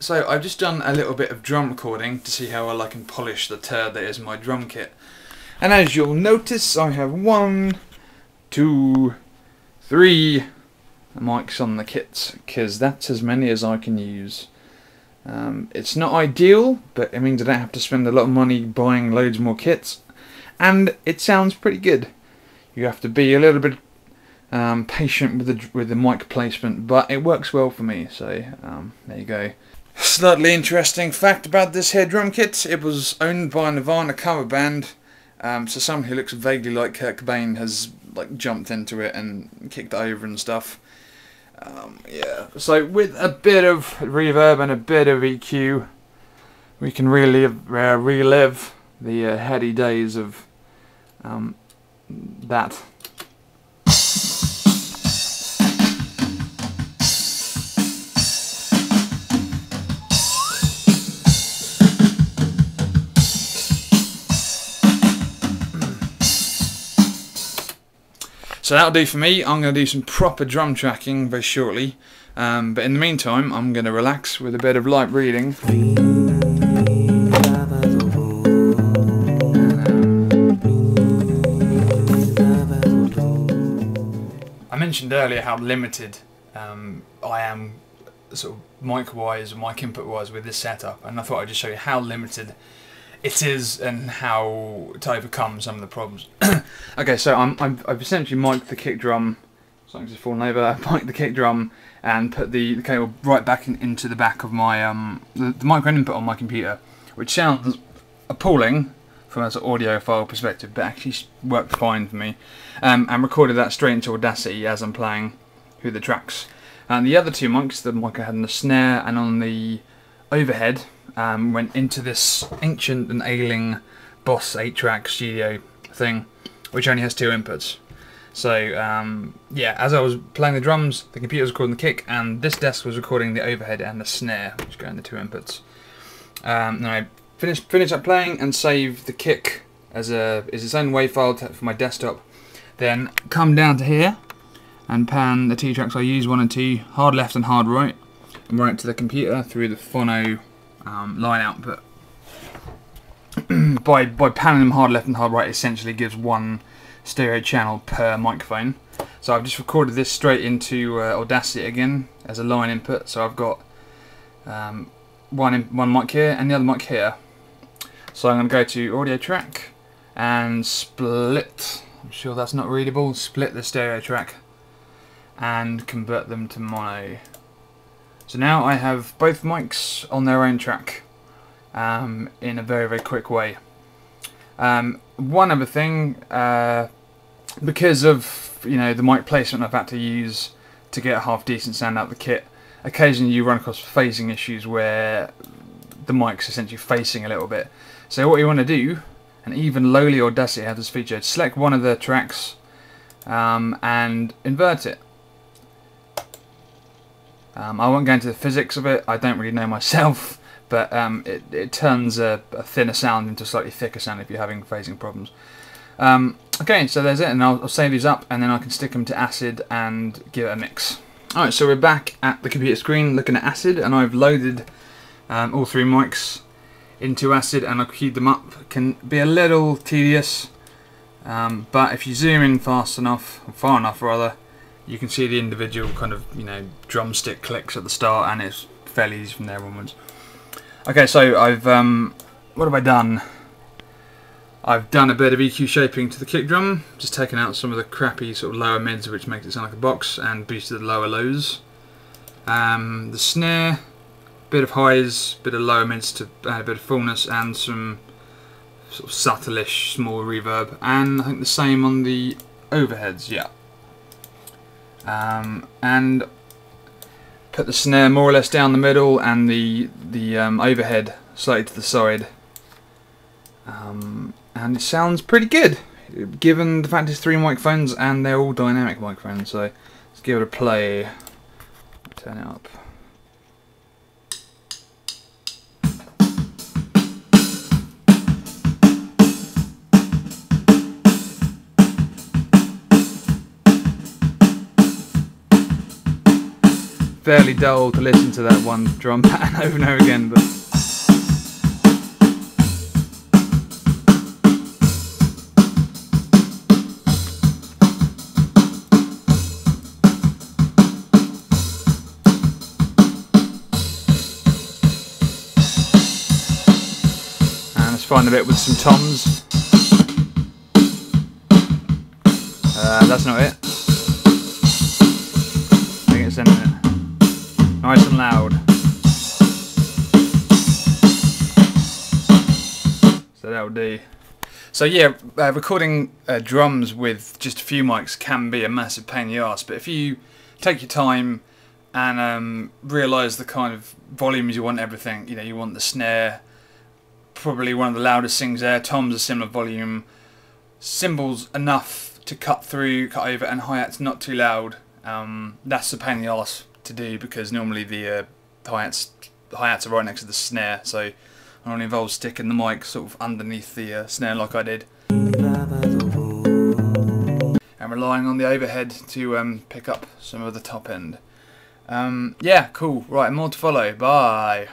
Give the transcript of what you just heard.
So I've just done a little bit of drum recording to see how well I can polish the turd that is my drum kit. And as you'll notice, I have 1, 2, 3 mics on the kit, because that's as many as I can use. It's not ideal, but it means I don't have to spend a lot of money buying loads more kits, and it sounds pretty good. You have to be a little bit patient with the mic placement, but it works well for me, so there you go. Slightly interesting fact about this here drum kit: it was owned by a Nirvana cover band, so someone who looks vaguely like Kurt Cobain has jumped into it and kicked it over and stuff. Yeah, so with a bit of reverb and a bit of EQ, we can relive the heady days of that. So that'll do for me. I'm going to do some proper drum tracking very shortly, but in the meantime I'm going to relax with a bit of light reading. I mentioned earlier how limited I am sort of mic wise, mic input wise with this setup, and I thought I'd just show you how limited it is and how to overcome some of the problems. Okay, so I've essentially mic'd the kick drum. Something's just fallen over. I've mic'd the kick drum and put the cable right back into the back of my the microphone input on my computer, which sounds appalling from a sort of audiophile perspective, but actually worked fine for me. And recorded that straight into Audacity as I'm playing through the tracks. And the other two mics, the mic I had on the snare and on the overhead, went into this ancient and ailing Boss 8-track studio thing, which only has 2 inputs. So yeah, as I was playing the drums, the computer was recording the kick, and this desk was recording the overhead and the snare, which go in the 2 inputs. Then I finish up playing and save the kick as its own WAV file for my desktop. Then come down to here and pan the 2 tracks I use, 1 and 2, hard left and hard right, and run it to the computer through the phono line output. by panning them hard left and hard right essentially gives 1 stereo channel per microphone. So I've just recorded this straight into Audacity again as a line input. So I've got one mic here and the other mic here. So I'm going to go to audio track and split. I'm sure that's not readable. Split the stereo track and convert them to mono. So now I have both mics on their own track in a very quick way. One other thing, because of the mic placement I've had to use to get a half decent sound out of the kit, occasionally you run across phasing issues where the mic's essentially facing a little bit. So what you want to do, and even lowly Audacity has this feature, select one of the tracks and invert it. I won't go into the physics of it, I don't really know myself, but it turns a thinner sound into a slightly thicker sound if you're having phasing problems. Okay, so there's it, and I'll save these up and then I can stick them to Acid and give it a mix. Alright, so we're back at the computer screen looking at Acid, and I've loaded all 3 mics into Acid and I've queued them up. It can be a little tedious, but if you zoom in fast enough, or far enough rather, you can see the individual kind of drumstick clicks at the start, and it's fairly easy from there onwards. Okay, so I've what have I done? I've done a bit of EQ shaping to the kick drum, just taken out some of the crappy sort of lower mids which makes it sound like a box, and boosted the lower lows. The snare, bit of highs, bit of lower mids to add a bit of fullness, and some sort of subtle-ish small reverb, and I think the same on the overheads, yeah. And put the snare more or less down the middle and the overhead slightly to the side, and it sounds pretty good given the fact it's 3 microphones and they're all dynamic microphones. So let's give it a play. Turn it up. fairly dull to listen to that one drum pattern over and over again, but and let's find a bit with some toms. That's not it. I think it's ending it. Nice and loud. So that'll do. So yeah, recording drums with just a few mics can be a massive pain in the arse, but if you take your time and realise the kind of volumes you want everything, you know, you want the snare, probably one of the loudest things there, toms a similar volume, cymbals enough to cut through, cut over, and hi-hats not too loud. That's a pain in the arse to do because normally the hi-hats are right next to the snare, so it only involves sticking the mic sort of underneath the snare like I did, and relying on the overhead to pick up some of the top end. Yeah, cool. Right, more to follow. Bye.